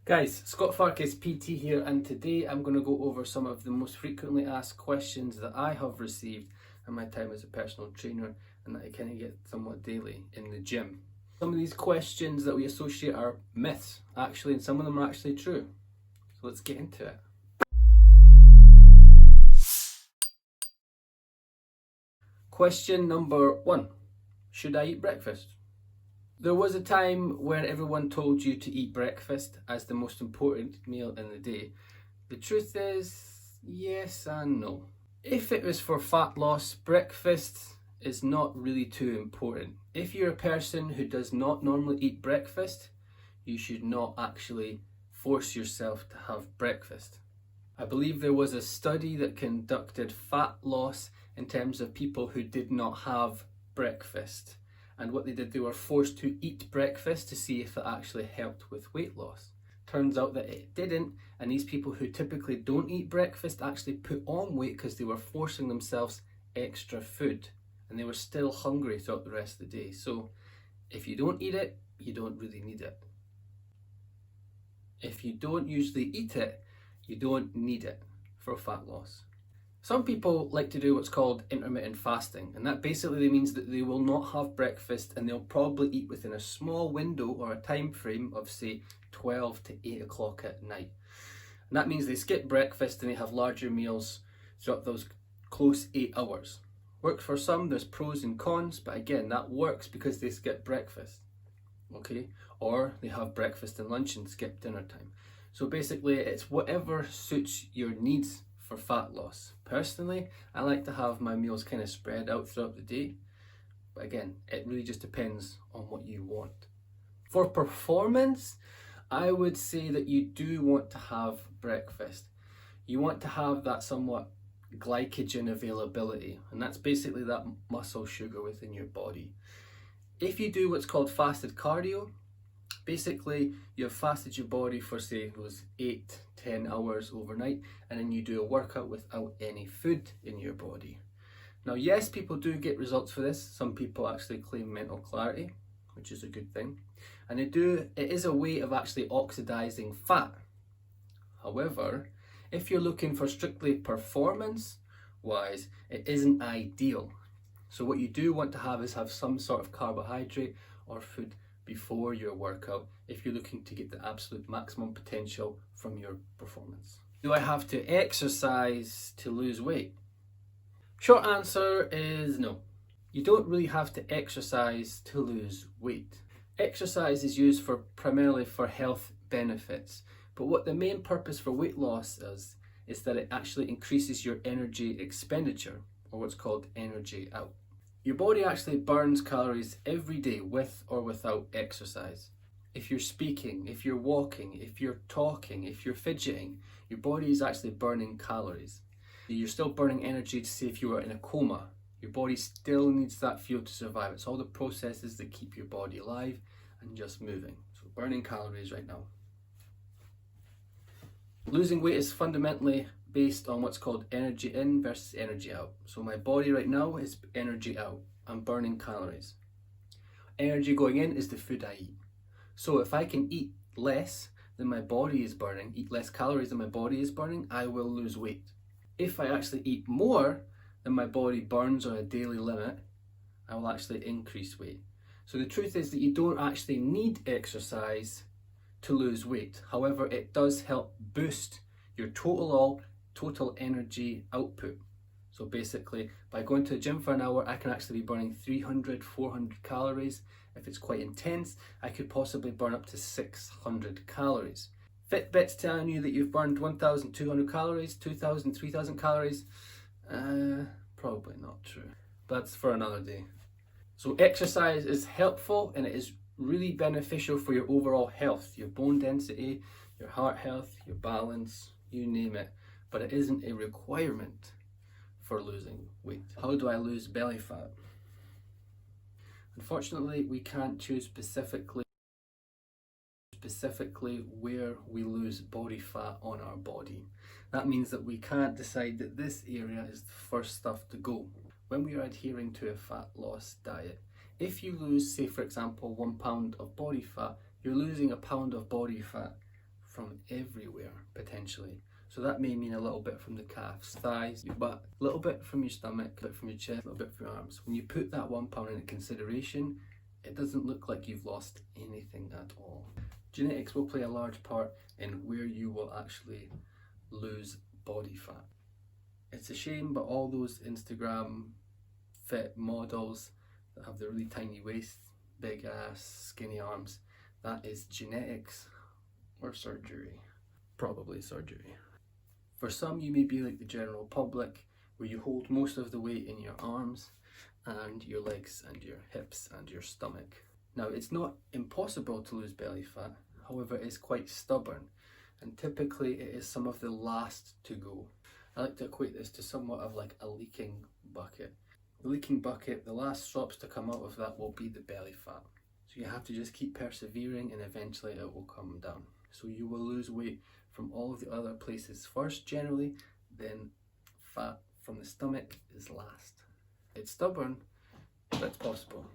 Guys, Scott Farkas PT here, and today I'm going to go over some of the most frequently asked questions that I have received in my time as a personal trainer and that I kind of get somewhat daily in the gym. Some of these questions that we associate are myths, actually, and some of them are actually true. So let's get into it. Question number 1. Should I eat breakfast? There was a time when everyone told you to eat breakfast as the most important meal in the day. The truth is, yes and no. If it was for fat loss, breakfast is not really too important. If you're a person who does not normally eat breakfast, you should not actually force yourself to have breakfast. I believe there was a study that conducted fat loss in terms of people who did not have breakfast. And what they did, they were forced to eat breakfast to see if it actually helped with weight loss. Turns out that it didn't, and these people who typically don't eat breakfast actually put on weight because they were forcing themselves extra food and they were still hungry throughout the rest of the day. So if you don't eat it, you don't really need it. If you don't usually eat it, you don't need it for fat loss. Some people like to do what's called intermittent fasting, and that basically means that they will not have breakfast and they'll probably eat within a small window or a time frame of say 12 to 8 o'clock at night. And that means they skip breakfast and they have larger meals throughout those close 8 hours. Works for some, there's pros and cons, but again, that works because they skip breakfast, okay? Or they have breakfast and lunch and skip dinner time. So basically, it's whatever suits your needs for fat loss. Personally, I like to have my meals kind of spread out throughout the day, but again, it really just depends on what you want. For performance, I would say that you do want to have breakfast. You want to have that somewhat glycogen availability, and that's basically that muscle sugar within your body. If you do what's called fasted cardio, basically you've fasted your body for say those 8-10 hours overnight, and then you do a workout without any food in your body. Now yes, people do get results for this. Some people actually claim mental clarity, which is a good thing, and it is a way of actually oxidizing fat. However, if you're looking for strictly performance wise, it isn't ideal. So what you do want to have is have some sort of carbohydrate or food before your workout if you're looking to get the absolute maximum potential from your performance. Do I have to exercise to lose weight? Short answer is no. You don't really have to exercise to lose weight. Exercise is used primarily for health benefits, but what the main purpose for weight loss is that it actually increases your energy expenditure, or what's called energy out. Your body actually burns calories every day with or without exercise. If you're speaking, if you're walking, if you're talking, if you're fidgeting, your body is actually burning calories. You're still burning energy to say if you were in a coma. Your body still needs that fuel to survive. It's all the processes that keep your body alive and just moving. So burning calories right now. Losing weight is fundamentally based on what's called energy in versus energy out. So my body right now is energy out. I'm burning calories. Energy going in is the food I eat. So if I can eat less than my body is burning, eat less calories than my body is burning, I will lose weight. If I actually eat more than my body burns on a daily limit, I will actually increase weight. So the truth is that you don't actually need exercise to lose weight. However, it does help boost your total energy output. So basically, by going to the gym for an hour, I can actually be burning 300-400 calories. If it's quite intense, I could possibly burn up to 600 calories. Fitbit's telling you that you've burned 1,200 calories, 2,000, 3,000 calories. Probably not true. That's for another day. So exercise is helpful and it is really beneficial for your overall health, your bone density, your heart health, your balance, you name it. But it isn't a requirement for losing weight. How do I lose belly fat? Unfortunately, we can't choose specifically where we lose body fat on our body. That means that we can't decide that this area is the first stuff to go. When we are adhering to a fat loss diet, if you lose, say for example, 1 pound of body fat, you're losing a pound of body fat from everywhere, potentially. So that may mean a little bit from the calves, thighs, your butt, a little bit from your stomach, a bit from your chest, a little bit from your arms. When you put that 1 pound into consideration, it doesn't look like you've lost anything at all. Genetics will play a large part in where you will actually lose body fat. It's a shame, but all those Instagram fit models that have the really tiny waist, big ass, skinny arms, that is genetics or surgery. Probably surgery. For some, you may be like the general public, where you hold most of the weight in your arms and your legs and your hips and your stomach. Now, it's not impossible to lose belly fat, however, it's quite stubborn, and typically it is some of the last to go. I like to equate this to somewhat of like a leaking bucket. The leaking bucket, the last drops to come out of that will be the belly fat. So you have to just keep persevering and eventually it will come down. So you will lose weight from all of the other places first generally, then fat from the stomach is last. It's stubborn, but it's possible.